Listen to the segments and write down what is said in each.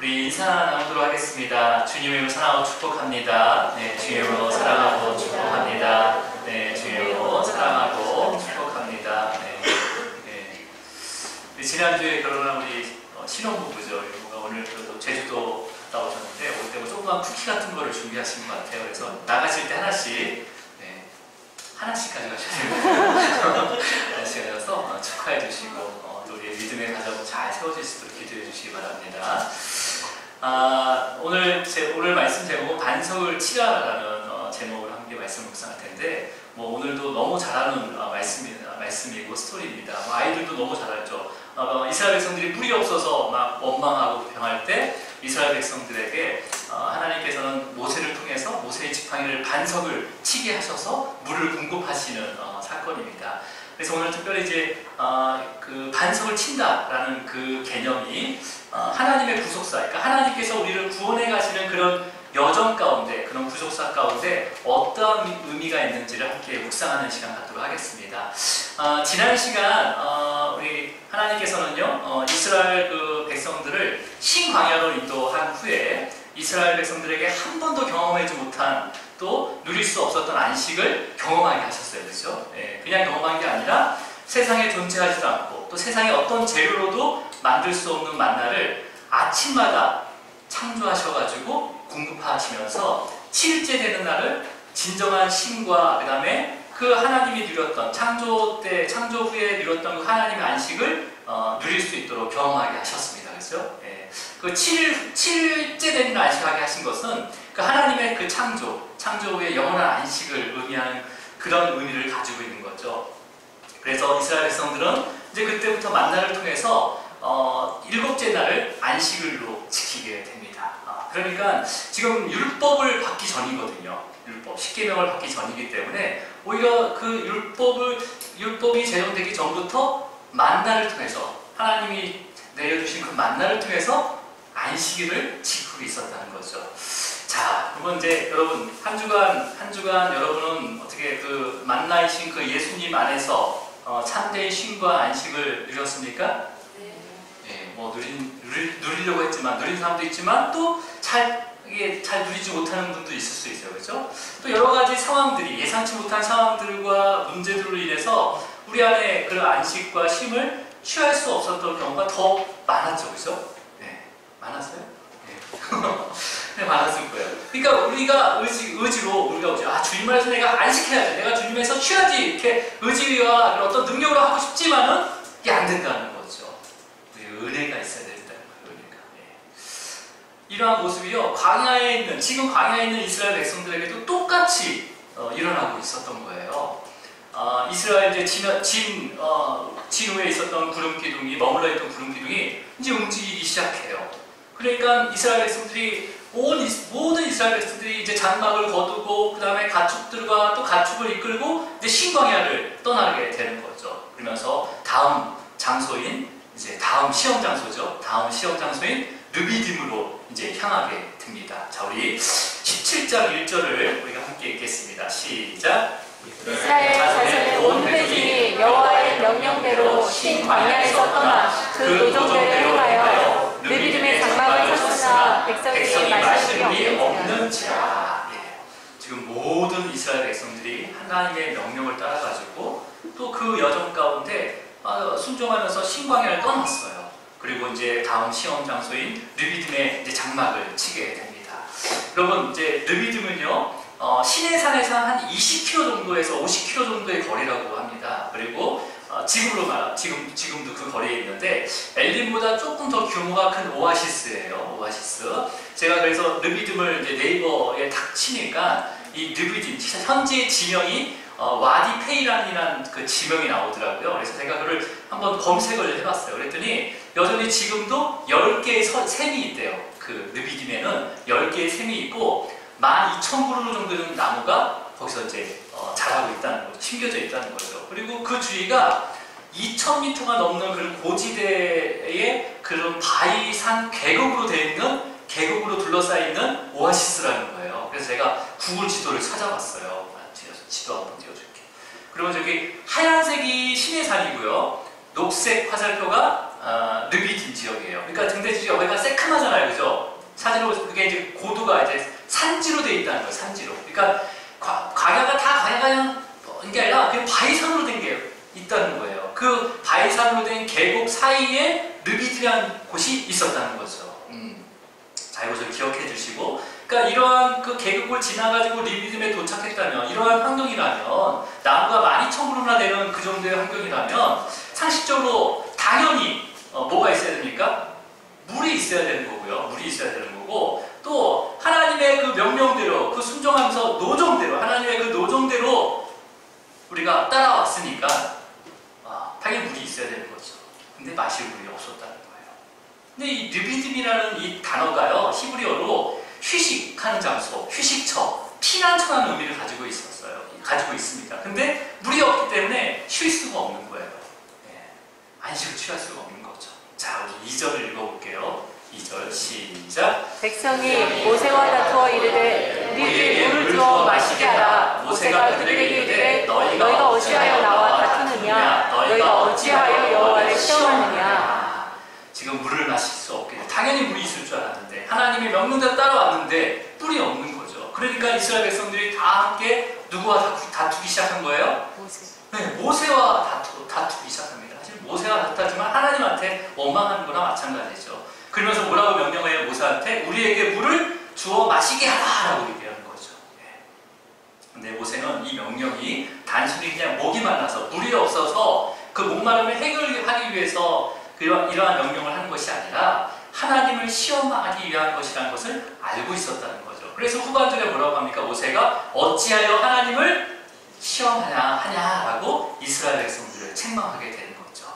우리 인사 나누도록 하겠습니다. 주님을 사랑하고 축복합니다. 네, 주님으로 사랑하고 축복합니다. 네, 주님으로 사랑하고 축복합니다. 네. 지난주에 결혼한 우리 신혼부부죠. 오늘 또 제주도 갔다 오셨는데 올 때 뭐 조그만 쿠키 같은 거를 준비하신 것 같아요. 그래서 나가실 때 하나씩, 네, 하나씩 가져가셔야 됩니다. 하나씩 가져서 축하해 주시고 또 우리의 믿음의 가정 잘 세워질 수 있도록 기도해 주시기 바랍니다. 오늘 말씀 제목은 반석을 치라라는 제목으로 함께 말씀 묵상할 텐데, 오늘도 너무 잘하는 말씀이고 스토리입니다. 아이들도 너무 잘하죠. 이스라엘 백성들이 뿔이 없어서 막 원망하고 병할 때 이스라엘 백성들에게 하나님께서는 모세를 통해서 모세의 지팡이를 반석을 치게 하셔서 물을 공급하시는 사건입니다. 그래서 오늘 특별히 이제 그 반석을 친다라는 그 개념이 하나님의 구속사, 그러니까 하나님께서 우리를 구원해 가시는 그런 여정 가운데, 그런 구속사 가운데 어떠한 의미가 있는지를 함께 묵상하는 시간 갖도록 하겠습니다. 지난 시간 우리 하나님께서는요 이스라엘 그 백성들을 신광야로 인도한 후에 이스라엘 백성들에게 한 번도 경험하지 못한, 또 누릴 수 없었던 안식을 경험하게 하셨어요. 그렇죠? 그냥 경험한 게 아니라 세상에 존재하지도 않고 또 세상에 어떤 재료로도 만들 수 없는 만나를 아침마다 창조하셔가지고 공급하시면서 7일째 되는 날을 진정한 쉼과 그 다음에 그 하나님이 누렸던 창조 후에 누렸던 그 하나님의 안식을 누릴 수 있도록 경험하게 하셨습니다. 그렇죠? 그 7일째 되는 안식하게 하신 것은 그 하나님의 그 창조 후에 영원한 안식을 의미하는 그런 의미를 가지고 있는 거죠. 그래서 이스라엘 백성들은 이제 그때부터 만나를 통해서 7째 날을 안식일로 지키게 됩니다. 그러니까 지금 율법을 받기 전이거든요. 율법, 십계명을 받기 전이기 때문에 오히려 그 율법이 제정되기 전부터 만나를 통해서, 하나님이 내려주신 그 만나를 통해서 안식일을 지키고 있었다는 거죠. 자, 그러면 이제 여러분 한 주간 여러분은 어떻게 그 만나이신 그 예수님 안에서 참된 쉼과 안식을 누렸습니까? 네, 누리려고 했지만 누린 사람도 있지만 또 잘 누리지 못하는 분도 있을 수 있어요. 그렇죠? 또 여러 가지 상황들이, 예상치 못한 상황들과 문제들로 인해서 우리 안에 그런 안식과 쉼을 취할 수 없었던 경우가 더 많았죠. 그렇죠? 네, 많았어요? 네. 네, 많았을 거예요. 그러니까 우리가 의지로 우리가 주님만에서 내가 안식해야지, 내가 주님에서 쉬어야지, 이렇게 의지와 어떤 능력으로 하고 싶지만은 이게 안 된다는 거죠. 은혜가 있어야 된다는 거예요. 은혜가. 이러한 모습이요, 지금 광야에 있는 이스라엘 백성들에게도 똑같이 일어나고 있었던 거예요. 이스라엘 이제 진 후에 있었던 구름 기둥이, 머물러 있던 구름 기둥이 이제 움직이기 시작해요. 그러니까 이스라엘 백성들이 모든 이스라엘 백성들이 이제 장막을 거두고 그 다음에 가축들과 또 가축을 이끌고 이제 신광야를 떠나게 되는 거죠. 그러면서 다음 시험 장소인 르비딤으로 이제 향하게 됩니다. 자, 우리 17장 1절을 우리가 함께 읽겠습니다. 시작. 이스라엘 자손의 온 회중이 여호와의 명령대로 신 광야에서 떠나 그 노정대로 행하여 르비딤의 장막을 쳤으나 백성이 말씀이 없는지라. 지금 모든 이스라엘 백성들이 하나님의 명령을 따라가지고 또 그 여정 가운데 순종하면서 신광야를 떠났어요. 그리고 이제 다음 시험 장소인 르비딤의 이제 장막을 치게 됩니다. 여러분, 이제 르비딤은요 시내산에서 한 20km 정도에서 50km 정도의 거리라고 합니다. 그리고 지금도 그 거리에 있는데 엘림보다 조금 더 규모가 큰 오아시스예요. 오아시스. 제가 그래서 르비딤을 이제 네이버에 딱 치니까 이 르비딤 현지의 지명이 와디 페이란이라는 그 지명이 나오더라고요. 그래서 제가 그걸 한번 검색을 해봤어요. 그랬더니 여전히 지금도 10개의 샘이 있대요. 그 르비딤에는 10개의 샘이 있고 12,000그루 정도 되는 나무가 거기서 이제 자라고 있다는 거죠. 심겨져 있다는 거죠. 그리고 그 주위가 2,000m가 넘는 그런 고지대의 그런 바위산 계곡으로 둘러싸여 있는 오아시스라는 거예요. 그래서 제가 구글 지도를 찾아봤어요. 지도 한번 띄워줄게요. 그러면 저기 하얀색이 시내산이고요. 녹색 화살표가 르비딤 지역이에요. 그러니까 등대지 여기가 새카마잖아요, 그죠? 사진으로 그게 이제 고도가 이제 산지로 돼 있다는 거예요, 산지로. 그러니까 광야가 다 광야가 그냥 이게 아니라 그냥 바위산으로 된 게 있다는 거예요. 그 바위산으로 된 계곡 사이에 르비딤이라는 곳이 있었다는 거죠. 자, 이것을 기억해 주시고, 그러니까 이러한 그 계곡을 지나가지고 르비딤에 도착했다면, 이러한 환경이라면, 나무가 12,000그루나 되는 그 정도의 환경이라면, 상식적으로 당연히 뭐가 있어야 됩니까? 물이 있어야 되는 거고요. 물이 있어야 되는 거고, 또 하나님의 그 명령대로, 그 순종하면서 노정대로, 하나님의 그 노정대로 우리가 따라왔으니까 당연히 물이 있어야 되는 거죠. 근데 마실 물이 없었다는 거예요. 근데 이 르비딤이라는 이 단어가요, 히브리어로 휴식하는 장소, 휴식처, 피난처라는 의미를 가지고 있습니다. 근데 물이 없기 때문에 쉴 수가 없는 거예요. 안식을 취할 수가 없는 거죠. 자, 우리 2절을 읽어볼게요. 2절 시작. 백성이 모세와 다투어 이르되 우리에게 물을 주어 마시게 하라. 모세가 그들에게 이르되 너희가 어찌하여 나와 다투느냐? 너희가 어찌하여 여호와를 시험하느냐? 지금 물을 마실 수 없게 돼. 당연히 물이 있을 줄 알았는데 하나님의 명령대로 따라왔는데 뿔이 없는 거죠. 그러니까 이스라엘 백성들이 다 함께 누구와 다투기 시작한 거예요? 네, 모세와 다투기 시작합니다. 사실 모세와 다투지만 하나님한테 원망하는 거나 마찬가지죠. 그러면서 뭐라고 명령해요? 모세한테 우리에게 물을 주어 마시게 하라라고 얘기하는 거죠. 근데 모세는 이 명령이 단순히 그냥 목이 말라서 물이 없어서 그 목마름을 해결하기 위해서 이러한 명령을 하는 것이 아니라 하나님을 시험하기 위한 것이라는 것을 알고 있었다는 거죠. 그래서 후반절에 뭐라고 합니까? 모세가 어찌하여 하나님을 시험하냐라고 이스라엘 백성들을 책망하게 되는 거죠.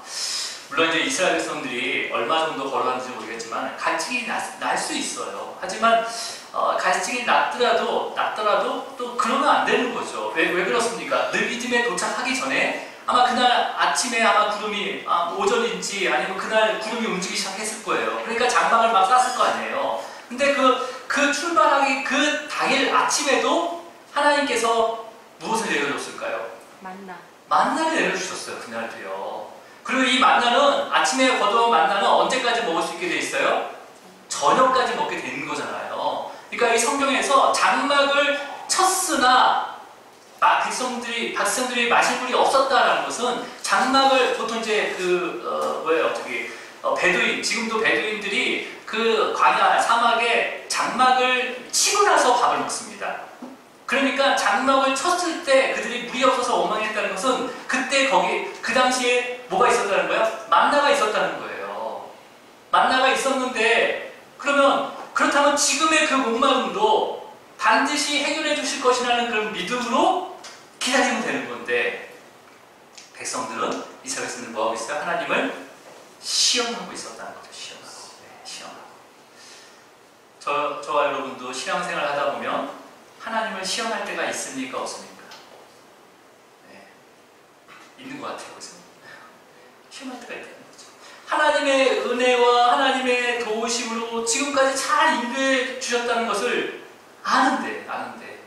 물론 이제 이스라엘 백성들이 얼마 정도 걸어갔는지 모르겠지만 갈증이 날 수 있어요. 하지만 갈증이 났더라도 또 그러면 안 되는 거죠. 왜 그렇습니까? 르비딤에 도착하기 전에 아마 그날 아침에 아마 구름이 오전인지 아니면 그날 구름이 움직이기 시작했을 거예요. 그러니까 장막을 막 쌌을 거 아니에요. 근데 그 출발하기 그 당일 아침에도 하나님께서 무엇을 내려줬을까요? 만나를 내려주셨어요. 그날도요. 그리고 이 만나는 아침에 거두어 만나는 언제까지 먹을 수 있게 돼 있어요? 저녁까지 먹게 되는 거잖아요. 그러니까 이 성경에서 장막을 쳤으나 백성들이 마실 물이 없었다라는 것은 장막을 보통 이제 베두인, 지금도 베두인들이 그 광야 사막에 장막을 치고 나서 밥을 먹습니다. 그러니까 장막을 쳤을 때 그들이 물이 없어서 원망했다는 것은 그때 그 당시에 뭐가 있었다는 거예요? 만나가 있었다는 거예요. 만나가 있었는데 그렇다면 지금의 그 목마름도 반드시 해결해 주실 것이라는 그런 믿음으로 기다리면 되는 건데 백성들은 이스라엘 백성들은 뭐하고 있어요? 하나님을 시험하고 있었다는 거죠. 시험하고. 저와 여러분도 신앙생활 하다 보면 하나님을 시험할 때가 있습니까? 없습니까? 네. 있는 것 같아요. 그래서 시험할 때가 있다는 거죠. 하나님의 은혜와 하나님의 도우심으로 지금까지 잘 인도해 주셨다는 것을 아는데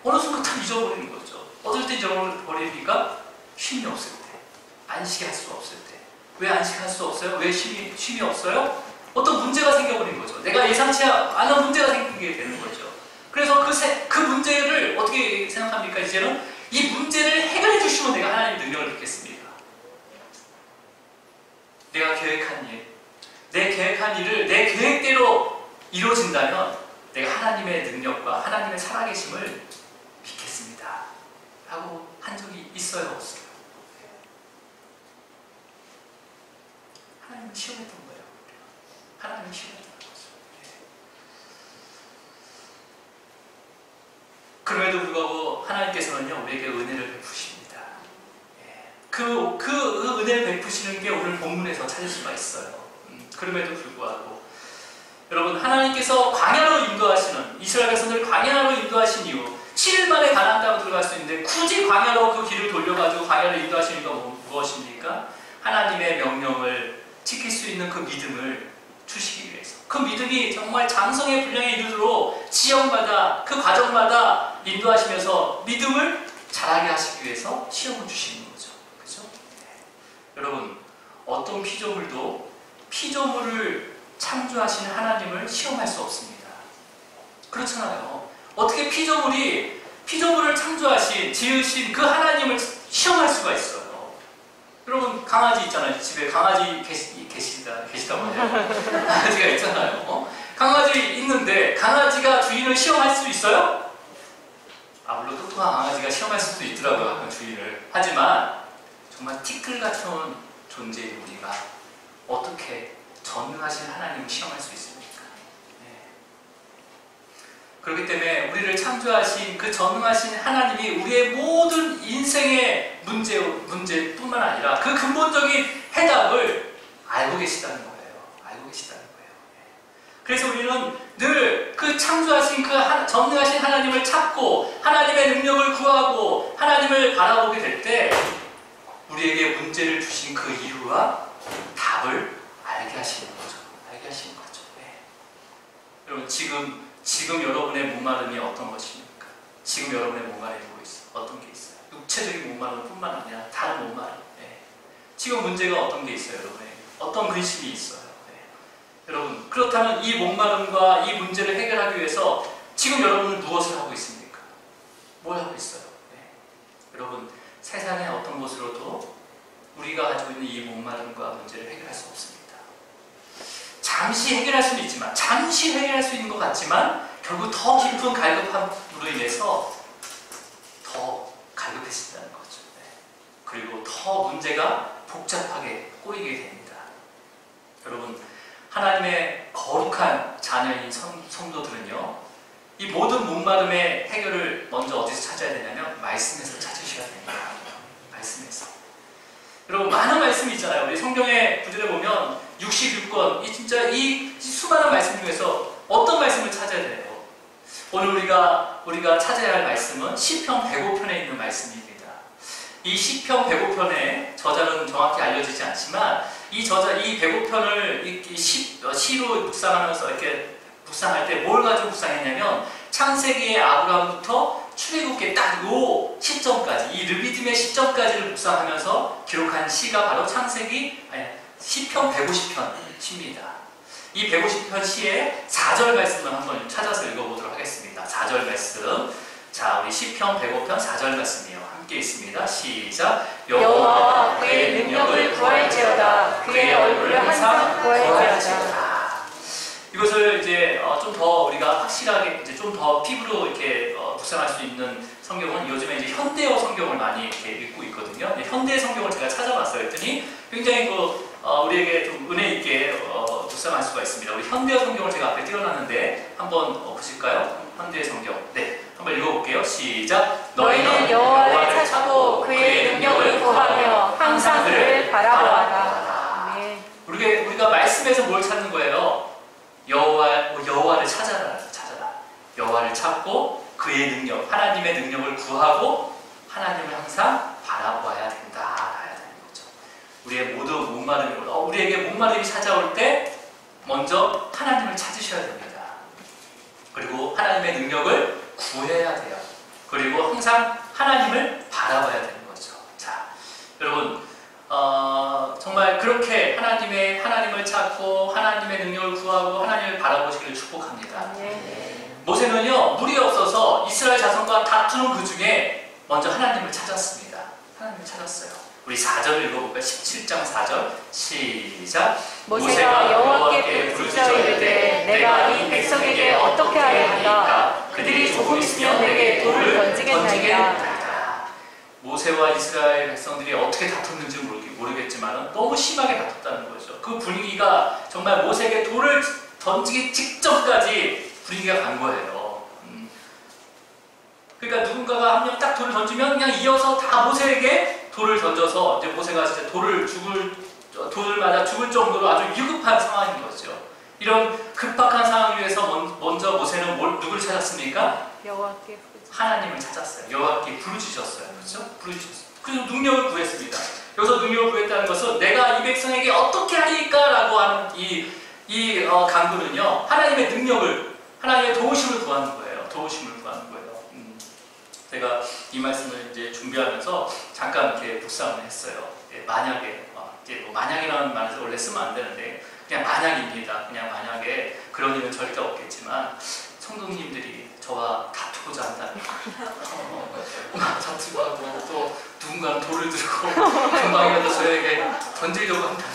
어느 순간 다 잊어버리는 거죠. 어떨 때 잊어버립니까? 쉼이 없을 때, 안식할 수 없을 때. 왜 안식할 수 없어요? 왜 쉼이 없어요? 어떤 문제가 생겨버린 거죠. 내가 예상치 않은 문제가 생기게 되는 거죠. 그래서 그 문제를 어떻게 생각합니까? 이제는 이 문제를 해결해 주시면 내가 하나님의 능력을 믿겠습니다. 내가 계획한 일, 내 계획한 일을 내 계획대로 이루어진다면 내가 하나님의 능력과 하나님의 살아계심을 믿겠습니다. 라고 한 적이 있어요? 없어요? 하나님은 시험했던 거예요. 하나님은 시험했던 거죠. 그럼에도 불구하고 하나님께서는요, 우리에게 은혜를 베푸십니다. 그 은혜를 베푸시는 게 오늘 본문에서 찾을 수가 있어요. 그럼에도 불구하고 여러분, 하나님께서 광야로 인도하시는 이스라엘 백성들을 광야로 인도하신 이유 7일 만에 가나안 땅으로 들어갈 수 있는데 굳이 광야로 그 길을 돌려가지고 광야로 인도하시는 건 무엇입니까? 하나님의 명령을 지킬 수 있는 그 믿음을 주시기 위해서, 그 믿음이 정말 장성의 분량에 이르도록 지역마다 그 과정마다 인도하시면서 믿음을 자라게 하시기 위해서 시험을 주시는 거죠. 그렇죠? 여러분, 어떤 피조물도 피조물을 창조하신 하나님을 시험할 수 없습니다. 그렇잖아요. 어떻게 피조물을 창조하신, 지으신 그 하나님을 시험할 수가 있어요. 여러분, 강아지 있잖아요. 집에 강아지 계시단 말이에요. 강아지가 있잖아요. 강아지 있는데 강아지가 주인을 시험할 수 있어요? 물론 똑똑한 강아지가 시험할 수도 있더라고요. 가끔 주인을. 하지만 정말 티끌 같은 존재인 우리가 어떻게 전능하신 하나님을 시험할 수 있습니까? 네. 그렇기 때문에 우리를 창조하신 그 전능하신 하나님이 우리의 모든 인생의 문제뿐만 아니라 그 근본적인 해답을 알고 계시다는 거예요. 알고 계시다는 거예요. 그래서 우리는 늘 그 창조하신 그 전능하신 하나님을 찾고 하나님의 능력을 구하고 하나님을 바라보게 될 때 우리에게 문제를 주신 그 이유와 답을 알게 하시는 거죠. 알게 하시는 거죠. 네. 여러분, 지금 여러분의 목마름이 어떤 것입니까? 지금 여러분의 목마름이 뭐 있어요? 어떤 게 있어요? 육체적인 목마름뿐만 아니라 다른 목마름. 네. 지금 문제가 어떤 게 있어요, 여러분에게? 어떤 근심이 있어요? 네. 여러분, 그렇다면 이 목마름과 이 문제를 해결하기 위해서 지금 여러분은 무엇을 하고 있습니까? 뭘 하고 있어요? 네. 여러분, 세상의 어떤 곳으로도 우리가 가지고 있는 이 목마름과 문제를 해결할 수 없습니다. 잠시 해결할 수는 있지만, 잠시 해결할 수 있는 것 같지만 결국 더 깊은 갈급함으로 인해서 더 갈급해진다는 거죠. 네. 그리고 더 문제가 복잡하게 꼬이게 됩니다. 여러분, 하나님의 거룩한 자녀인 성도들은요, 이 모든 목마름의 해결을 먼저 어디서 찾아야 되냐면 말씀에서 찾으셔야 됩니다. 말씀에서. 여러분, 많은 말씀이 있잖아요. 우리 성경의 구절에 보면 66권, 이 수많은 말씀 중에서 어떤 말씀을 찾아야 돼요? 오늘 우리가 찾아야 할 말씀은 시편 105편에 있는 말씀입니다. 이 시편 105편의 저자는 정확히 알려지지 않지만 이 105편을 시로 묵상하면서 이렇게 묵상할 때 뭘 가지고 묵상했냐면 창세기의 아브라함부터 출애굽기의 딱 요 시점까지, 이 르비딤의 시점까지를 묵상하면서 기록한 시가 바로 시편 150편 시입니다. 이 150편 시의 4절 말씀을 한번 찾아서 읽어보도록 하겠습니다. 4절 말씀. 자, 우리 시편 105편 4절 말씀이요. 함께 있습니다. 시작. 여호와와 그의 능력을 구할지어다. 그의 얼굴을 항상 구할지어다. 이것을 이제 좀 더 우리가 확실하게 이제 좀 더 피부로 이렇게 묵상할 수 있는 성경은 요즘에 이제 현대어 성경을 많이 이렇게 읽고 있거든요. 현대 성경을 제가 찾아봤어요. 했더니 굉장히 우리에게 좀 은혜 있게 묵상할 수가 있습니다. 우리 현대어 성경을 제가 앞에 띄워놨는데 한번 보실까요? 현대 성경. 네, 한번 읽어볼게요. 시작. 너희는 여호와를 찾고 그의 능력을 구하며 항상 그를 바라보아라. 네. 우리가 말씀에서 뭘 찾는 거예요? 여호와를 찾아라. 여호와를 찾고 그의 능력, 하나님의 능력을 구하고 하나님을 항상 바라보아야 된다. 라야 되는 거죠. 우리의 모든 우리에게 목마름이 찾아올 때 먼저 하나님을 찾으셔야 됩니다. 그리고 하나님의 능력을 구해야 돼요. 그리고 항상 하나님을 바라봐야 되는 거죠. 자, 여러분, 정말 그렇게 하나님을 찾고 하나님의 능력을 구하고 하나님을 바라보시기를 축복합니다. 모세는요, 물이 없어서 이스라엘 자손과 다투는 그 중에 먼저 하나님을 찾았습니다. 하나님을 찾았어요. 우리 4절을 읽어볼까요? 17장 4절 시작. 모세가 여호와께 부르짖어 이르되 내가 이 백성에게 어떻게 하리까? 그들이 조금 있으면 내게 돌을 던지겠나이다. 모세와 이스라엘 백성들이 어떻게 다퉜는지 모르겠지만 너무 심하게 다퉜다는 거죠. 그 분위기가 정말 모세에게 돌을 던지기 직전까지 분위기가 간 거예요. 그러니까 누군가가 한 명 딱 돌을 던지면 그냥 이어서 다 모세에게 돌을 던져서 이제 모세가 진짜 돌을 맞아 죽을 정도로 아주 위급한 상황인 거죠. 이런 급박한 상황 위에서 먼저 모세는 누구를 찾았습니까? 여호와께 하나님을 찾았어요. 여호와께 부르짖었어요. 그렇죠? 부르짖었어요. 그리고 능력을 구했습니다. 여기서 능력을 구했다는 것은 내가 이 백성에게 어떻게 하리까? 라고 하는 이 간구는요, 하나님의 능력을, 하나님의 도우심을 구하는 거예요. 도우심을 구하는 거예요. 제가 이 말씀을 이제 준비하면서 잠깐 이렇게 묵상을 했어요. 만약에, 이제 만약이라는 말을 원래 쓰면 안 되는데, 그냥 만약입니다. 그냥 만약에 그런 일은 절대 없겠지만 성도님들이 저와 다투고자 한다면 다투고 하고 또 누군가는 돌을 들고 금방이라도 저에게 던지려고 한다면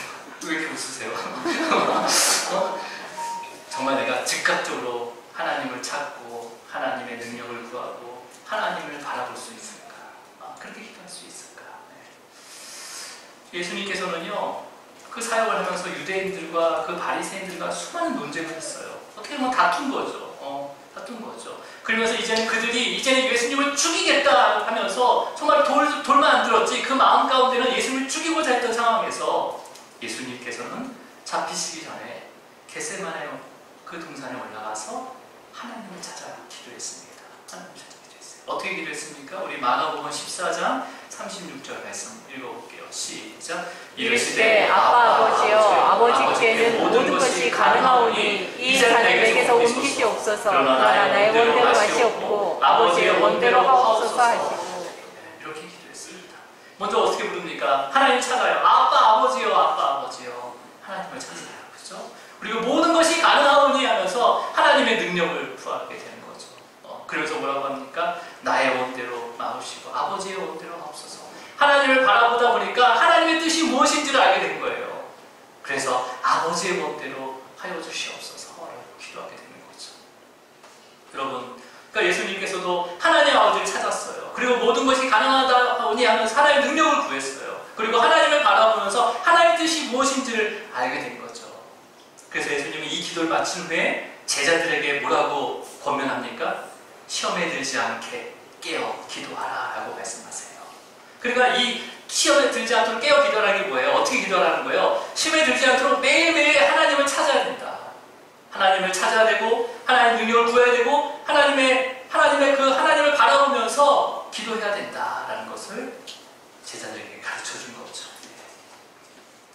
왜 이렇게 웃으세요? 정말 내가 즉각적으로 하나님을 찾고 하나님의 능력을 구하고 하나님을 바라볼 수 있을까? 그렇게 기도할 수 있을까? 네. 예수님께서는요 그 사역을 하면서 유대인들과 그 바리새인들과 수많은 논쟁을 했어요. 어떻게 보면 다툰 거죠. 다툰 거죠. 그러면서 이제는 예수님을 죽이겠다 하면서 정말 돌만 안 들었지 그 마음 가운데는 예수님을 죽이고자 했던 상황에서 예수님께서는 잡히시기 전에 겟세마네 그 동산에 올라가서 하나님을 찾아 기도했습니다. 하나님을 찾아 기도했어요. 어떻게 기도했습니까? 우리 마가복음 14장 36절 말씀 읽어볼게요. 시작. 이르시되 아빠 아버지여 아버지께는 모든 것이 가능하오니 이 잔을 내게서 옮기시옵소서. 그러나 나의 원대로 하시옵고 아버지의 원대로 하옵소서 하시고. 이렇게 기도했습니다. 먼저 어떻게 부릅니까? 하나님 찾아요. 아빠 아버지여 아빠 아버지여 하나님을 찾아요. 그렇죠? 그리고 모든 것이 가능하오니 하면서 하나님의 능력을 구하게 되는 거죠. 그러면서 뭐라고 합니까? 나의 원대로 마우시고 아버지의 원대로 하옵소서. 하나님을 바라보다 보니까 하나님의 뜻이 무엇인지를 알게 된 거예요. 그래서 아버지의 원대로 하여 주시옵소서라고 기도하게 되는 거죠. 여러분, 그러니까 예수님께서도 하나님 아버지를 찾았어요. 그리고 모든 것이 가능하다니 하면서 하나님의 능력을 구했어요. 그리고 하나님을 바라보면서 하나님의 뜻이 무엇인지를 알게 된 거죠. 그래서 예수님은 이 기도를 마친 후에 제자들에게 뭐라고 권면합니까? 시험에 들지 않게 깨어 기도하라 라고 말씀하세요. 그러니까 이 시험에 들지 않도록 깨어 기도하라는 게 뭐예요? 어떻게 기도하라는 거예요? 시험에 들지 않도록 매일매일 하나님을 찾아야 된다. 하나님을 찾아야 되고 하나님의 능력을 구해야 되고 하나님을 바라보면서 기도해야 된다라는 것을 제자들에게 가르쳐 준 거죠.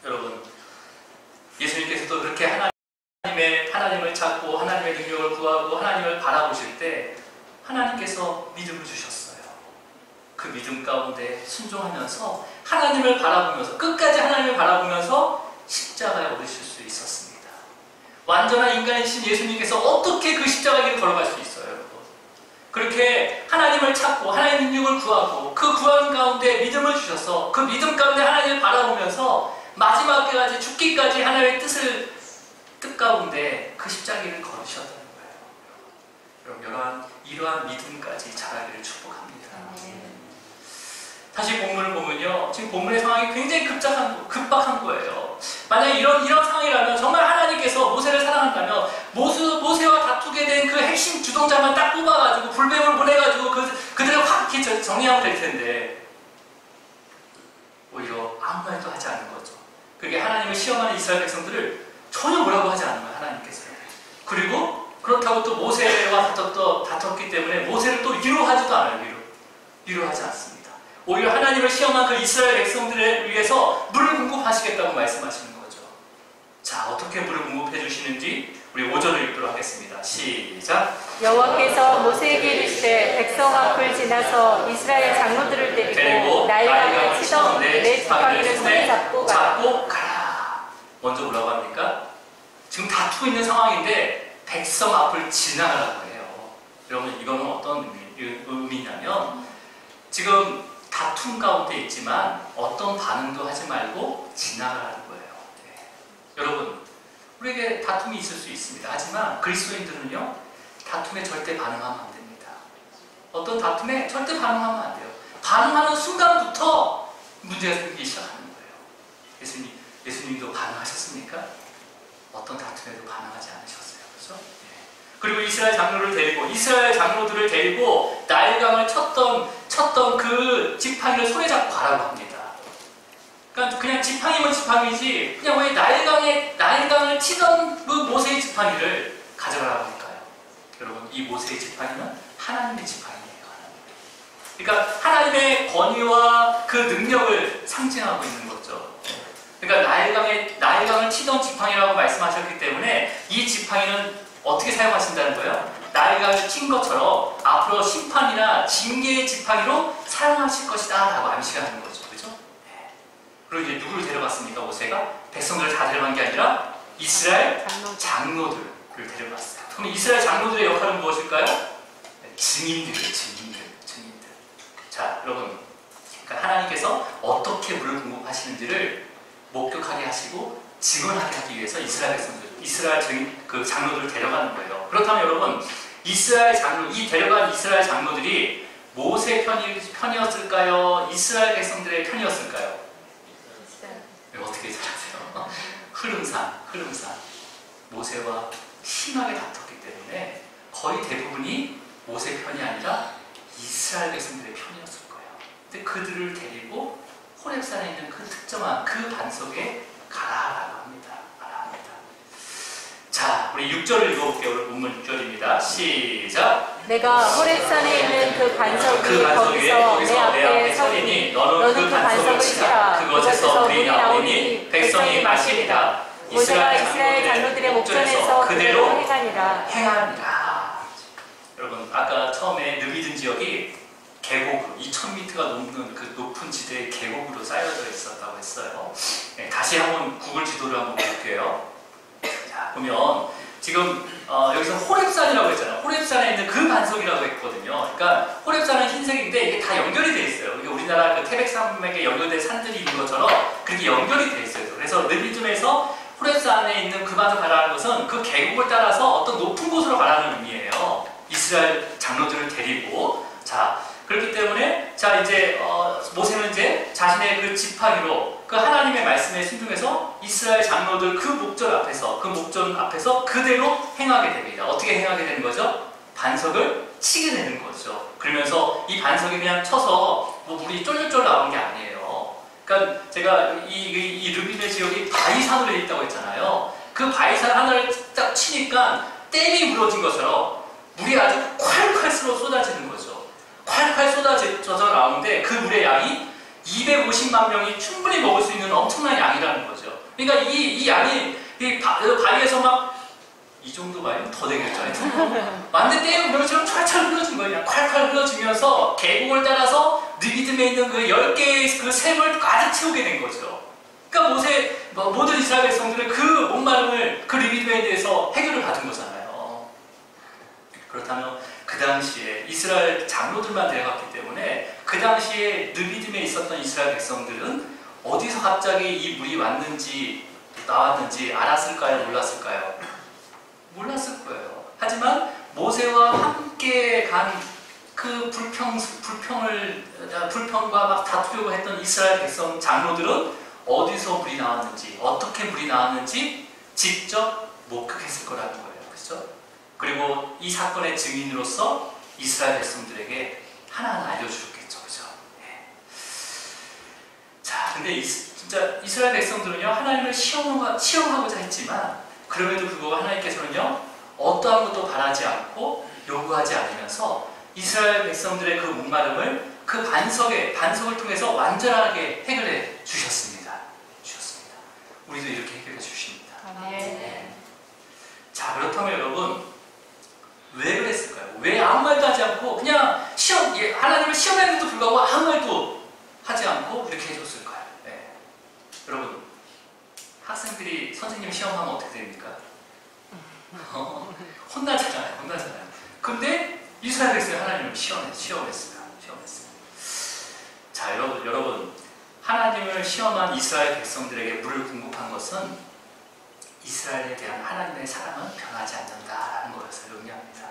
여러분, 예수님께서도 그렇게 하나님을 찾고 하나님의 능력을 구하고 하나님을 바라보실 때 하나님께서 믿음을 주셨어요. 그 믿음 가운데 순종하면서 하나님을 바라보면서 끝까지 하나님을 바라보면서 십자가에 오르실 수 있었습니다. 완전한 인간이신 예수님께서 어떻게 그 십자가의 길을 걸어갈 수 있어요? 여러분? 그렇게 하나님을 찾고 하나님의 능력을 구하고 그 구하는 가운데 믿음을 주셔서 그 믿음 가운데 하나님을 바라보면서 마지막까지 죽기까지 하나님의 뜻 가운데 그 십자가를 걸으셨다는 거예요. 여러분, 이러한 믿음까지 자라기를 축복합니다. 다시 본문을 보면요, 지금 본문의 상황이 굉장히 급박한 거예요. 만약에 이런 상황이라면 정말 하나님께서 모세를 사랑한다면 모세와 다투게 된 그 핵심 주동자만 딱 뽑아가지고 불뱀을 보내가지고 그들을 확 정리하면 될 텐데 오히려 아무 말도 하지 않는 거죠. 그게 하나님을 시험하는 이스라엘 백성들을 전혀 뭐라고 하지 않는 거예요. 하나님께서. 그리고 그렇다고 또 모세와 다퉜기 때문에 모세를 또 위로하지도 않아요. 위로하지 않습니다. 오히려 하나님을 시험한 그 이스라엘 백성들을 위해서 물을 공급하시겠다고 말씀하시는 거죠. 자, 어떻게 물을 공급해 주시는지 우리 5절을 읽도록 하겠습니다. 시작. 여호와께서 모세에게 이르시되 백성 앞을 지나서 이스라엘 장로들을 데리고 나일강을 치던 내 지팡이를 손에 잡고 가라. 먼저 뭐라고 합니까? 지금 다투고 있는 상황인데 백성 앞을 지나가라고 해요. 여러분, 이거는 어떤 의미냐면 지금 다툼 가운데 있지만 어떤 반응도 하지 말고 지나가라는 거예요. 네. 여러분, 우리에게 다툼이 있을 수 있습니다. 하지만 그리스도인들은요, 다툼에 절대 반응하면 안 됩니다. 어떤 다툼에 절대 반응하면 안 돼요. 반응하는 순간부터 문제가 생기기 시작하는 거예요. 예수님도 반응하셨습니까? 어떤 다툼에도 반응하지 않으셨어요. 그렇죠? 네. 그리고 이스라엘 장로들을 데리고 나일강을 쳤던 그 지팡이를 손에 잡고 가라고 합니다. 그러니까 그냥 지팡이면 지팡이지 그냥 왜 나일강을 치던 그 모세의 지팡이를 가져가라고 할까요? 여러분, 이 모세의 지팡이는 하나님의 지팡이예요. 그러니까 하나님의 권위와 그 능력을 상징하고 있는 거죠. 그러니까 나일강을 치던 지팡이라고 말씀하셨기 때문에 이 지팡이는 어떻게 사용하신다는 거예요? 나일강을 친 것처럼 앞으로 심판이나 징계의 지팡이로 사용하실 것이다 라고 암시가 하는 거죠. 그렇죠? 그리고 이제 누구를 데려갔습니까? 모세가? 백성들을 다 데려간 게 아니라 이스라엘 장로들을 데려갔어요. 그럼 이스라엘 장로들의 역할은 무엇일까요? 증인들이에요. 증인들. 자, 여러분, 그러니까 하나님께서 어떻게 물을 공급하시는지를 목격하게 하시고 증언하게 하기 위해서 이스라엘 장로들을 데려가는 거예요. 그렇다면 여러분, 이 데려간 이스라엘 장로들이 모세 편이었을까요? 이스라엘 백성들의 편이었을까요? 어떻게 생각하세요? 흐름상 모세와 심하게 다퉜기 때문에 거의 대부분이 모세 편이 아니라 이스라엘 백성들의 편이었을 거예요. 근데 그들을 데리고 호렙산에 있는 그 특정한 그 반석에 가라라고 합니다. 자, 우리 6절을 읽어볼게요. 오늘 본문 6절입니다. 시작. 내가 호렙산에 있는 그 반석 위에 거기서 내 앞에 서리니 너는 그 반석을 치라. 그것에서 물이 나오니 백성이 마시리라. 모세가 이스라엘 장로들의 목전에서 그대로 행하니라. 여러분, 아까 처음에 느비든 지역이 계곡 2000m가 넘는 그 높은 지대의 계곡으로 쌓여져 있었다고 했어요. 네, 다시 한번 구글 지도를 한번 볼게요. 자, 보면 지금 여기서 호렙산이라고 했잖아요. 호렙산에 있는 그 반석이라고 했거든요. 그러니까 호렙산은 흰색인데 이게 다 연결이 돼 있어요. 이게 우리나라 그 태백산맥에 연결된 산들이 있는 것처럼 그렇게 연결이 돼 있어요. 그래서 느비즘에서 호렙산에 있는 그 반석 가라는 것은 그 계곡을 따라서 어떤 높은 곳으로 가라는 의미예요. 이스라엘 장로들을 데리고. 자, 그렇기 때문에 자 이제 모세는 이제 자신의 그 지팡이로 그 하나님의 말씀에 순종해서 이스라엘 장로들 그 목전 앞에서 그대로 행하게 됩니다. 어떻게 행하게 되는 거죠? 반석을 치게 되는 거죠. 그러면서 이 반석이 그냥 쳐서 뭐 물이 쫄쫄 나오는 게 아니에요. 그러니까 제가 이 르비드 지역이 바위산으로 되어 있다고 했잖아요. 그 바위산 하나를 딱 치니까 댐이 무너진 것처럼 물이 아주 콸콸 쏟아지는 거죠. 콸콸 쏟아져서 나오는데 그 물의 양이 250만 명이 충분히 먹을 수 있는 엄청난 양이라는 거죠. 그러니까 이 양이 바위에서 막 이 정도 바위는 더 되겠죠. 완전 댐 물처럼 찰찰 흘러진 거예요. 그냥 콸콸 흘러지면서 계곡을 따라서 느비듬에 있는 그 10개의 그 샘을 가득 채우게 된 거죠. 그러니까 모든 이스라엘 백성들은 그 목마름을 그 느비듬에 대해서 해결을 받은 거잖아요. 그렇다면 그 당시에 이스라엘 장로들만 데려갔기 때문에 그 당시에 느비딤에 있었던 이스라엘 백성들은 어디서 갑자기 이 물이 나왔는지 알았을까요? 몰랐을까요? 몰랐을 거예요. 하지만 모세와 함께 간 그 불평과 막 다투려고 했던 이스라엘 백성 장로들은 어디서 물이 나왔는지, 어떻게 물이 나왔는지 직접 목격했을 거라는 거예요. 그렇죠? 그리고 이 사건의 증인으로서 이스라엘 백성들에게 하나하나 알려주셨겠죠. 그죠? 네. 자, 근데 진짜 이스라엘 백성들은요, 하나님을 시험하고자 했지만, 그럼에도 불구하고 하나님께서는요, 어떠한 것도 바라지 않고 요구하지 않으면서 이스라엘 백성들의 그 목마름을 그 반석을 통해서 완전하게 해결해 주셨습니다. 우리도 이렇게 해결해 주십니다. 네. 자, 그렇다면 여러분, 왜 그랬을까요? 왜 아무 말도 하지 않고 그냥 하나님을 시험했는데도 불구하고 아무 말도 하지 않고 이렇게 해줬을까요? 네. 여러분, 학생들이 선생님 시험하면 어떻게 됩니까? 혼나잖아요. 근데 이스라엘 백성이 하나님을 시험했어요. 자, 여러분, 하나님을 시험한 이스라엘 백성들에게 물을 공급한 것은 이스라엘에 대한 하나님의 사랑은 변하지 않는다라는 것을 의미합니다.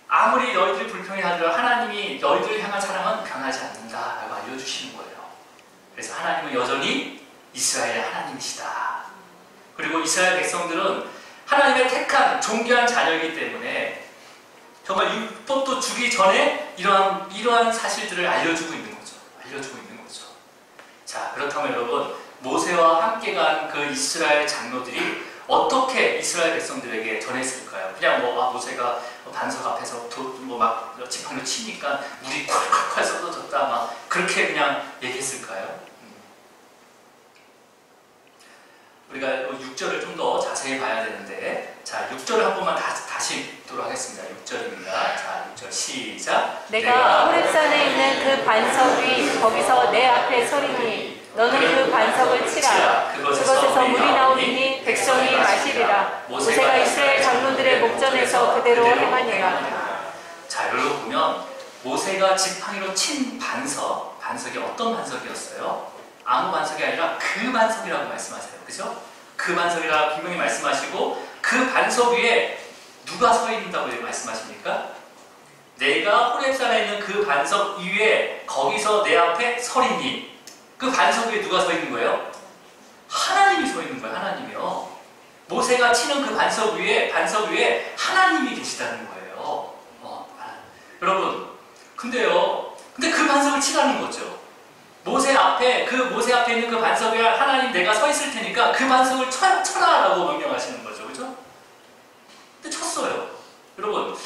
아무리 너희들이 불평이 하더라도 하나님이 너희들을 향한 사랑은 변하지 않는다라고 알려주시는 거예요. 그래서 하나님은 여전히 이스라엘의 하나님이시다. 그리고 이스라엘 백성들은 하나님의 택한 존귀한 자녀이기 때문에 정말 율법도 주기 전에 이러한 사실들을 알려주고 있는 거죠. 자, 그렇다면 여러분, 모세와 함께 간 그 이스라엘 장로들이 어떻게 이스라엘 백성들에게 전했을까요? 그냥 모세가 반석 앞에서 막 지팡이로 치니까 물이 콸콸콸 쏟아졌다 막 그렇게 그냥 얘기했을까요? 우리가 6절을 좀 더 자세히 봐야 되는데, 자, 6절을 한 번만 다시 읽도록 하겠습니다. 6절입니다. 자, 6절 시작. 내가 호렙산에 있는 그 반석 위 거기서 내 앞에 서리니 너는 그 반석을 치라. 그것에서 물이 나오니 백성이 마시리라. 모세가 이스라엘 장로들의 목전에서 그대로 행하니라. 자, 여기로 보면 모세가 지팡이로 친 반석이 어떤 반석이었어요? 아무 반석이 아니라 그 반석이라고 말씀하세요. 그죠? 그 반석이라 분명히 말씀하시고, 그 반석 위에 누가 서 있는다고 말씀하십니까? 내가 호렙산에 있는 그 반석 위에, 거기서 내 앞에 서리니, 그 반석 위에 누가 서 있는 거예요? 하나님이 서 있는 거예요. 하나님이요. 모세가 치는 그 반석 위에 하나님이 계시다는 거예요. 여러분, 근데 그 반석을 치라는 거죠. 모세 앞에 있는 그 반석 위에 하나님 내가 서 있을 테니까 그 반석을 쳐라라고 명령하시는 거죠. 그죠? 근데 쳤어요. 여러분,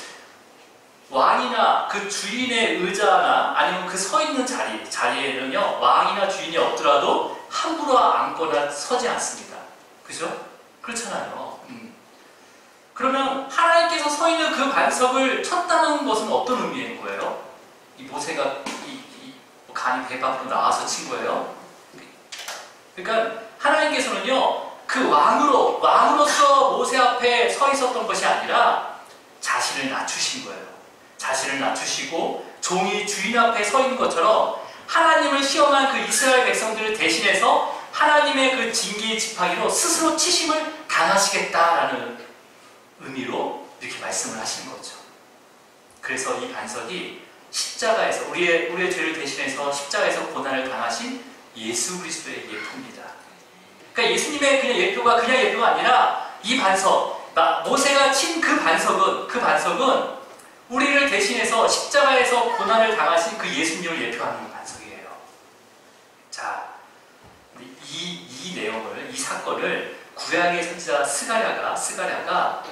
왕이나 그 주인의 의자나 아니면 그 서 있는 자리에는요, 왕이나 주인이 없더라도 함부로 앉거나 서지 않습니다. 그죠? 그렇잖아요. 그러면 하나님께서 서 있는 그 반석을 쳤다는 것은 어떤 의미인 거예요? 이 모세가 간이 배 밖으로 나와서 친 거예요. 그러니까 하나님께서는요, 그 왕으로서 모세 앞에 서 있었던 것이 아니라 자신을 낮추신 거예요. 자신을 낮추시고 종이 주인 앞에 서 있는 것처럼 하나님을 시험한 그 이스라엘 백성들을 대신해서 하나님의 그 징계의 지팡이로 스스로 치심을 당하시겠다라는 의미로 이렇게 말씀을 하시는 거죠. 그래서 이 반석이 십자가에서 우리의 죄를 대신해서 십자가에서 고난을 당하신 예수 그리스도의 예표입니다. 그러니까 예수님의 그냥 예표가 아니라 이 반석, 모세가 친 그 반석은 우리를 대신해서 십자가에서 고난을 당하신 그 예수님을 예표하는 반석이에요. 자, 이 내용을, 이 사건을 구약의 선지자 스가랴가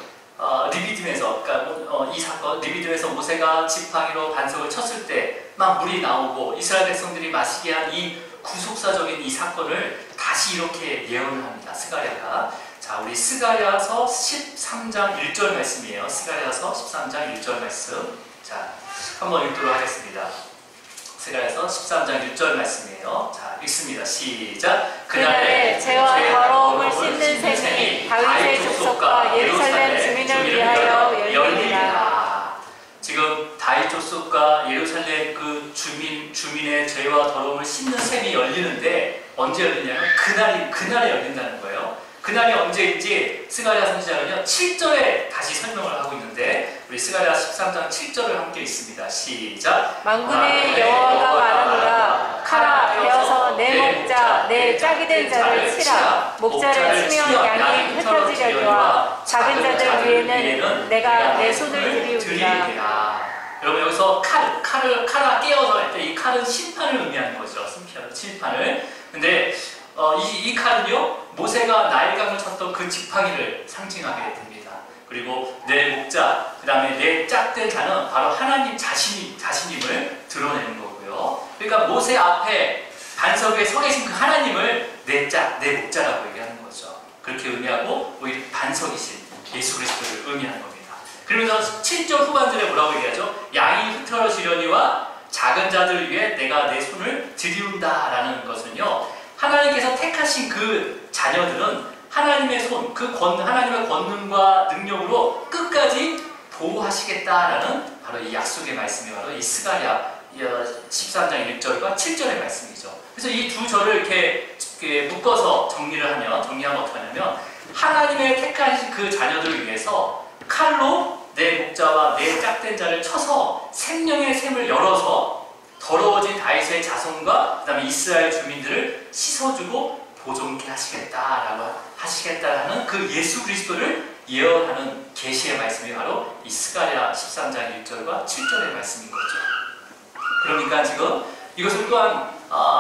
리비딤에서, 그러니까 이 사건, 리비딤에서 모세가 지팡이로 반석을 쳤을 때 막 물이 나오고 이스라엘 백성들이 마시게 한 이 구속사적인 이 사건을 다시 이렇게 예언을 합니다. 스가랴가. 자, 우리 스가랴서 13장 1절 말씀이에요. 스가랴서 13장 1절 말씀. 자, 한번 읽도록 하겠습니다. 스가랴서 13장 1절 말씀이에요. 자, 읽습니다. 시작. 그날에 죄와 더러움을 씻는 셈이 다윗의 족속과 예루살렘 주민을 위하여 열리리라. 지금 다윗 족속과 예루살렘 그 주민의 죄와 더러움을 씻는 셈이 열리는데, 언제 열리냐면 그날에 열린다는 거예요. 그날이 언제인지 스가랴 선지자는요 7절에 다시 설명을 하고 있는데, 우리 스가랴 13장 7절을 함께 읽습니다. 시작. 만군의 여호와가 말하노라. 칼아 베어서 내 목자 내 짝이 된 자를 치라. 목자를 치면 양이 흩어지려니와 작은 자들 위에는 내가 내 손을 들이우리라. 여러분, 여기서 칼을 깨어서 할 때 이 칼은 심판을 의미하는 거죠. 심판을. 근데 이 칼은요, 모세가 나일강을 쳤던 그 지팡이를 상징하게 됩니다. 그리고 내 목자, 그 다음에 내 짝된 자는 바로 하나님 자신임을 드러내는 거고요. 그러니까 모세 앞에 반석 위에 서 계신 그 하나님을 내 목자라고 얘기하는 거죠. 그렇게 의미하고 오히려 반석이신 예수 그리스도를 의미하는 겁니다. 그러면서 7절 후반절에 뭐라고 얘기하죠? 양이 흐트러지려니와 작은 자들 위해 내가 내 손을 들이운다라는 것은요, 하나님께서 택하신 그 자녀들은 하나님의 손, 하나님의 권능과 능력으로 끝까지 보호하시겠다라는 바로 이 약속의 말씀이 바로 이 스가랴 13장 1절과 7절의 말씀이죠. 그래서 이 두 절을 이렇게 묶어서 정리하면 어떻게 하냐면, 하나님의 택하신 그 자녀들을 위해서 칼로 내 목자와 내 짝된 자를 쳐서 생명의 샘을 열어서 더러워진 다윗의 자손과 그 다음에 이스라엘 주민들을 씻어주고 보존케 하시겠다라는 그 예수 그리스도를 예언하는 계시의 말씀이 바로 이 스가랴 13장 1절과 7절의 말씀인 거죠. 그러니까 지금 이것을 또한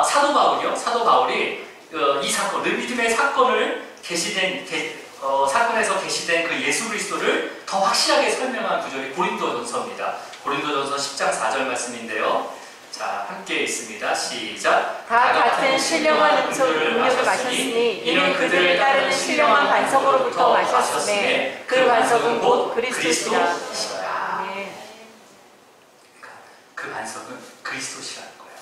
사도 바울이 이 사건, 르비딤의 사건을 사건에서 계시된 그 예수 그리스도를 더 확실하게 설명한 구절이 고린도전서입니다. 고린도전서 10장 4절 말씀인데요. 자, 함께 있습니다. 시작. 다 같은 신령한 음료를 마셨으니 이는 그들을 따르는 신령한 반석으로부터 마셨으며 그 반석은 곧 그리스도시라. 그 반석은 그리스도시라는 거예요.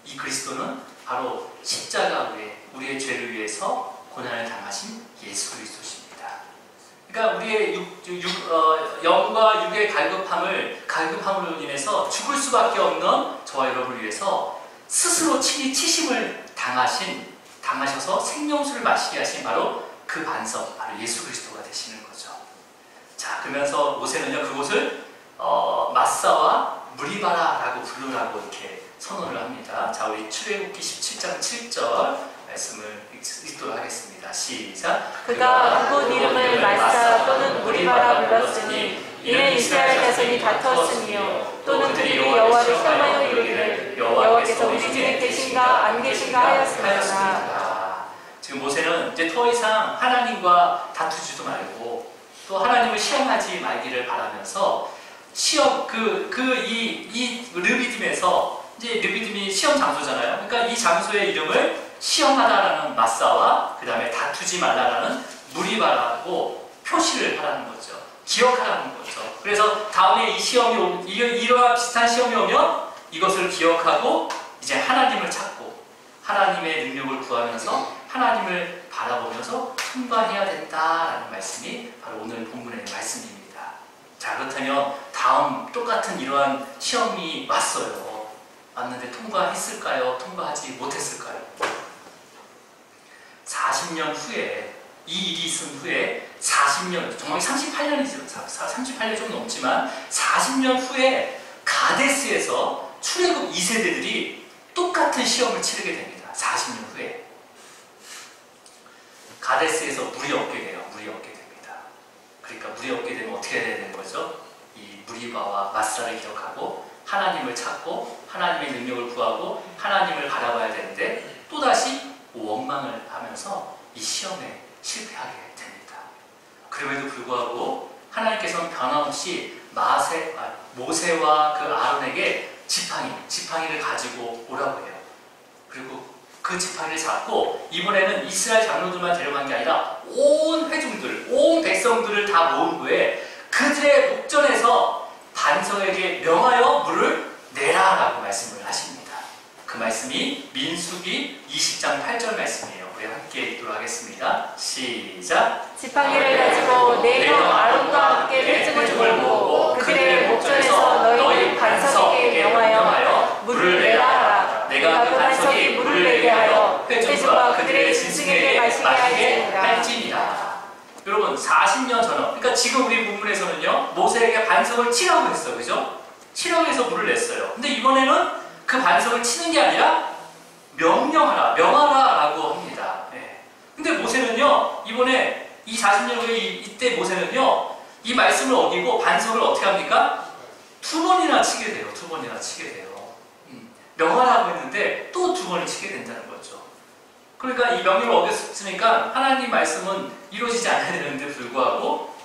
이 그리스도는 바로 십자가 위에 우리의 죄를 위해서 고난을 당하신 예수 그리스도십니다. 그러니까 우리의 영과 육의 갈급함으로 인해서 죽을 수밖에 없는 저와 여러분을 위해서 스스로 친히 치심을 당하셔서 생명수를 마시게 하신 바로 그 반석, 바로 예수 그리스도가 되시는 거죠. 자, 그러면서 모세는요, 그곳을 마사와 무리바라라고 부르라고 이렇게 선언을 합니다. 자, 우리 출애굽기 17장 7절 말씀을 읽도록 하겠습니다. 시작. 그가 그곳 이름을 마사 또는 무리바라 불렀으니 이는 이스라엘 자손이 다투었으며 또는 그들이 여호와를 시험하여 이르기를 여호와께서 우리 중에 계신가 안 계신가 하였습니다. 지금 모세는 이제 더 이상 하나님과 다투지도 말고 또 하나님을 시험하지 말기를 바라면서 이 르비딤에서 이제 르비딤이 시험 장소잖아요. 그러니까 이 장소의 이름을 시험하다라는 마사와 그 다음에 다투지 말라라는 무리바라고 표시를 하라는 거죠. 기억하라는 거죠. 그래서 다음에 이 시험이 이러한 비슷한 시험이 오면 이것을 기억하고 이제 하나님을 찾고 하나님의 능력을 구하면서 하나님을 바라보면서 통과해야 된다라는 말씀이 바로 오늘 본문의 말씀입니다. 자, 그렇다면 다음 똑같은 이러한 시험이 왔는데 통과했을까요? 통과하지 못했을까요? 40년 후에 이 일이 있은 후에 40년, 정확히 38년이죠. 38년 좀 넘지만 40년 후에 가데스에서 출애굽 2세대들이 똑같은 시험을 치르게 됩니다. 40년 후에 가데스에서 물이 없게 돼요. 물이 없게 됩니다. 그러니까 물이 없게 되면 어떻게 해야 되는 거죠? 이 무리바와 마사를 기억하고 하나님을 찾고 하나님의 능력을 구하고 하나님을 바라봐야 되는데 또다시 원망을 하면서 이 시험에 실패하게 됩니다. 그럼에도 불구하고 하나님께서는 변함없이 모세와 그 아론에게 지팡이를 가지고 오라고 해요. 그리고 그 지팡이를 잡고 이번에는 이스라엘 장로들만 데려간 게 아니라 온 회중들, 온 백성들을 다 모은 후에 그들의 목전에서 반석에게 명하여 물을 내라라고 말씀을 하십니다. 그 말씀이 민수기 20장 8절 말씀이에요. 우리 함께 읽도록 하겠습니다. 시작. 지팡이를 가지고 내려 아론과 함께 회중을 몰고 그들의 목전에서 너희 반석에게 명하여 물을 내라 하라. 내가 그 반석이 물을 내게 하여 회중과 그들의 짐승에게 마시게 할지니라. 여러분 40년 전후, 그러니까 지금 우리 본문에서는요 모세에게 반석을 치라고 했어요. 그죠? 치라고 해서 물을 냈어요. 근데 이번에는 그 반석을 치는 게 아니라 명하라라고 합니다. 네. 근데 모세는요 이번에 이 40년 후에 이때 모세는요 이 말씀을 어기고 반석을 어떻게 합니까? 2번이나 치게 돼요. 2번이나 치게 돼요. 명하라고 했는데 또 2번을 치게 된다는 거죠. 그러니까 이 명령을 어겼으니까 하나님 말씀은 이루어지지 않아야 되는데 불구하고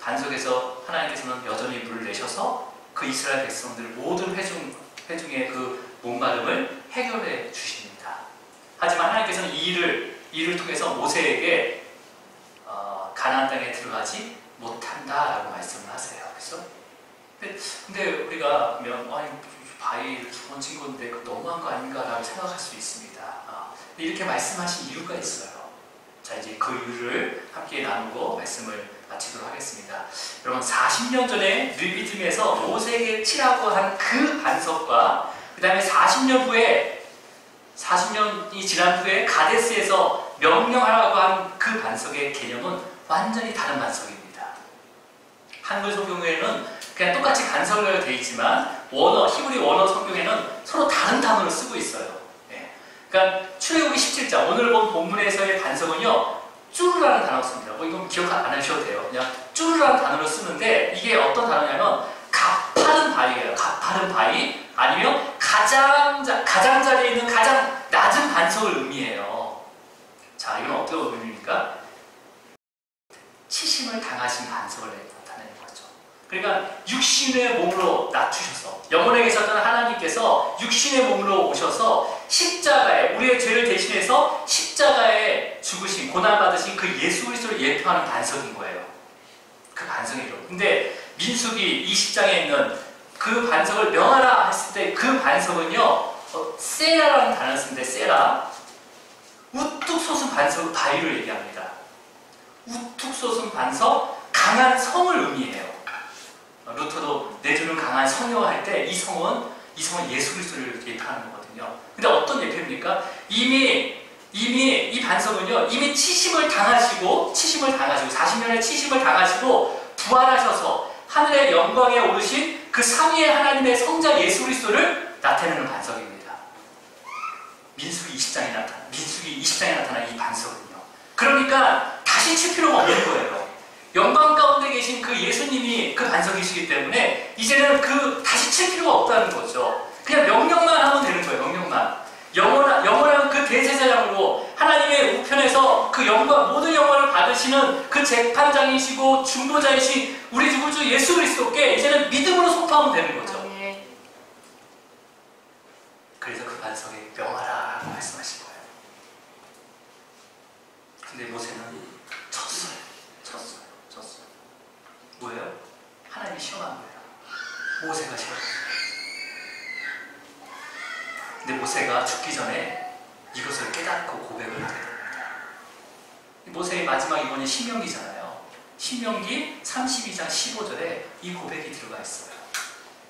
반석에서 하나님께서는 여전히 물을 내셔서 그 이스라엘 백성들 모든 회중의 그 목마름을 해결해 주십니다. 하지만 하나님께서는 이 일을 통해서 모세에게 가나안 땅에 들어가지 못한다라고 말씀을 하세요. 그렇죠? 근데 우리가 보면 바위를 2번 친 건데 너무한 거 아닌가라고 생각할 수 있습니다. 이렇게 말씀하신 이유가 있어요. 자, 이제 그 이유를 함께 나누고 말씀을 마치도록 하겠습니다. 여러분 40년 전에 르비딤에서 모세에게 치라고 한 그 반석과 그 다음에 40년 후에 40년이 지난 후에 가데스에서 명령하라고 한 그 반석의 개념은 완전히 다른 반석입니다. 한글 성경에는 그냥 똑같이 간설로 되어 있지만 히브리 원어 성경에는 서로 다른 단어를 쓰고 있어요. 네. 그러니까 출애굽기 17장 오늘 본 본문에서의 반석은요 쭈르라는 단어를 씁니다. 이건 기억 안 하셔도 돼요. 그냥 쭈르라는 단어를 쓰는데 이게 어떤 단어냐면 가파른 바위예요. 가파른 바위 아니면 가장자리에 있는 가장 낮은 반석을 의미해요. 자, 이건 어떤 의미입니까? 치심을 당하신 반석을 나타내는 거죠. 그러니까 육신의 몸으로 낮추셔서 영원에 계셨던 하나님께서 육신의 몸으로 오셔서 십자가에 우리의 죄를 대신해서 십자가에 죽으신 고난받으신 그 예수 그리스도를 예표하는 반석인 거예요. 그 반석이죠. 근데 민수기 20장에 있는 그 반석을 명하라 했을 때 그 반석은요 세라라는 단어를 쓰는데 세라 우뚝 솟은 반석 바위를 얘기합니다. 우뚝 솟은 반석, 강한 성을 의미해요. 루터도 내주는 강한 성이요 할 때 이 성은 예수 그리스도를 예표하는 거거든요. 근데 어떤 예표입니까? 이미 이 반석은요, 이미 치심을 당하시고 40년의 치심을 당하시고 부활하셔서 하늘의 영광에 오르신 그 삼위의 하나님의 성자 예수 그리스도를 나타내는 반석입니다. 민수기 20장에 나타난 이 반석은요. 그러니까 다시 칠 필요가 없는 거예요. 영광 가운데 계신 그 예수님이 그 반석이시기 때문에 이제는 다시 칠 필요가 없다는 거죠. 그냥 명령만 하면 되는 거예요. 명령만. 영원한 그 대제사장으로 하나님의 우편에서 그 영광, 모든 영광을 받으시는 그 재판장이시고 중보자이신 우리 구주 예수 그리스도께 이제는 믿음으로 선포하면 되는 거죠. 그래서 그 반석에 명하라라고 말씀하신 거예요. 근데 모세는 쳤어요. 뭐예요? 하나님이 시험한 거예요. 모세가 시험한 거예요. 근데 모세가 죽기 전에 이것을 깨닫고 고백을 하게 됩니다. 모세의 마지막 이번이 신명기잖아요. 신명기 32장 15절에 이 고백이 들어가 있어요.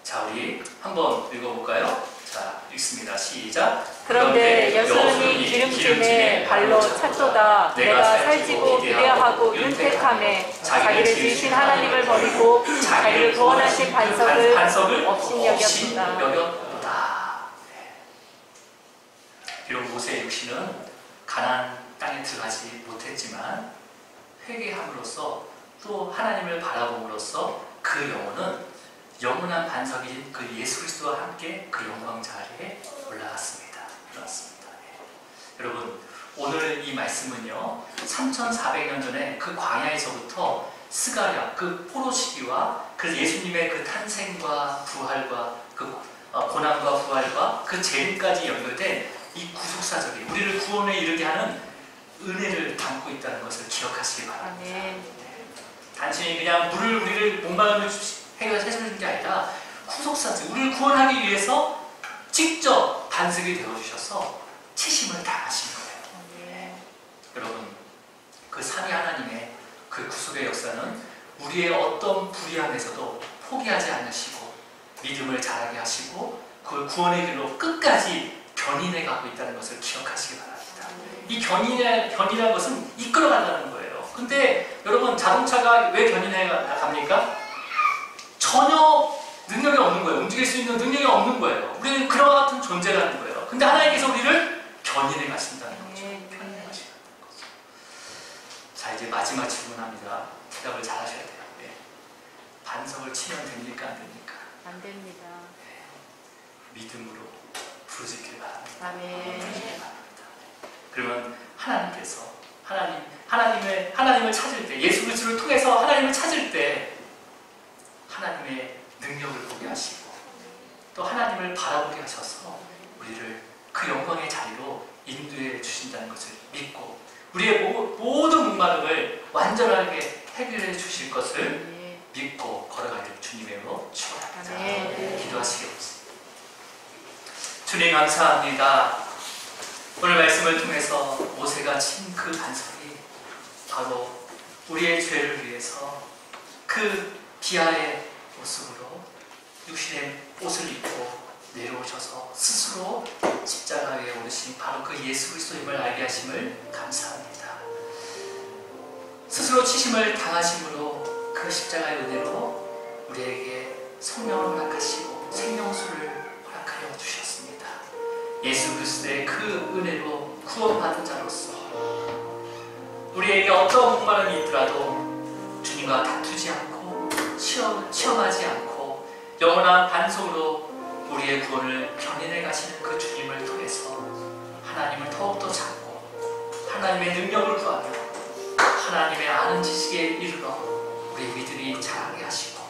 자, 우리 한번 읽어볼까요? 자, 읽습니다. 시작. 그런데 여수름이 기름짐에 발로 찼도다. 내가 살찌고 기대하고 윤택함에 자기를 지으신 하나님을 버리고 자기를 구원하신 반석을 업신여겼도다. 비록 모세의 육신은 가나안 땅에 들어가지 못했지만 회개함으로써 또 하나님을 바라봄으로써 그 영혼은 영원한 반석인 그 예수 그리스도와 함께 그 영광 자리에 올라갔습니다. 여러분, 오늘 이 말씀은요, 3400년 전에 그 광야에서부터 스가랴, 그 포로 시기와 그 예수님의 그 탄생과 부활과 그 고난과 부활과 그 재림까지 연결된 이 구속사적인 우리를 구원에 이르게 하는 은혜를 담고 있다는 것을 기억하시기 바랍니다. 단순히 그냥 우리를 목마름을 해결해주는 게 아니라 구속사적, 우리를 구원하기 위해서 직접 반석이 되어주셔서 치심을 당하신 거예요. 여러분, 그 삼위 하나님의 그 구속의 역사는 우리의 어떤 불의함에서도 포기하지 않으시고 믿음을 자라게 하시고 그 구원의 길로 끝까지 견인해 가고 있다는 것을 기억하시기 바랍니다. 이 견인이라는 것은 이끌어간다는 거예요. 근데 여러분, 자동차가 왜 견인해 갑니까? 전혀 능력이 없는 거예요. 움직일 수 있는 능력이 없는 거예요. 우리는 그와 같은 존재라는 거예요. 근데 하나님께서 우리를 견인해 가신다는 거죠. 견인해 가신다는 거죠. 자, 이제 마지막 질문합니다. 대답을 잘 하셔야 돼요. 네. 반석을 치면 됩니까? 안 됩니까? 안 됩니다. 네. 믿음으로 부르짖길 바랍니다. 아멘. 그러면 하나님께서 하나님을 찾을 때, 예수 그리스도를 통해서 하나님을 찾을 때 하나님의 능력을 보게 하시고 또 하나님을 바라보게 하셔서 우리를 그 영광의 자리로 인도해 주신다는 것을 믿고 우리의 모든 목마름을 완전하게 해결해 주실 것을 믿고 걸어가길 주님의 이름으로 축원합니다. 기도하시겠습니다. 주님, 감사합니다. 오늘 말씀을 통해서 모세가 친 그 반석이 바로 우리의 죄를 위해서 그 비하의 모습으로 육신의 옷을 입고 내려오셔서 스스로 십자가 위에 오르신 바로 그 예수 그리스도임을 알게 하심을 감사합니다. 스스로 치심을 당하심으로 그 십자가의 은혜로 우리에게 성령을 허락하시고 생명수를 허락하여 주셨습니다. 예수 그리스도의 그 은혜로 구원받은 자로서 우리에게 어떤 목마름이 있더라도 주님과 다투지 않고 시험하지 않고 영원한 반석으로 우리의 구원을 견인해 가시는 그 주님을 통해서 하나님을 더욱더 찾고 하나님의 능력을 구하며 하나님의 아는 지식에 이르러 우리의 믿음이 자라게 하시고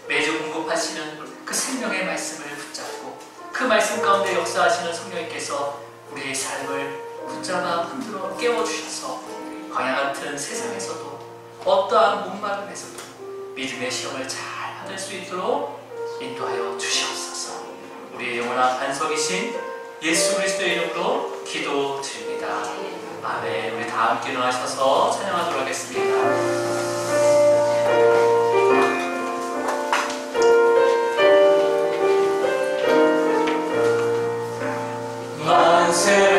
매주 공급하시는 그 생명의 말씀을 붙잡고 그 말씀 가운데 역사하시는 성령님께서 우리의 삶을 붙잡아 흔들어 깨워주셔서 광야 같은 세상에서도 어떠한 목마름에서도 믿음의 시험을 잘 받을 수 있도록 인도하여 주시옵소서. 우리의 영원한 반석이신 예수 그리스도의 이름으로 기도드립니다. 아멘. 우리 다 함께 일어나셔서 찬양하도록 하겠습니다. 만세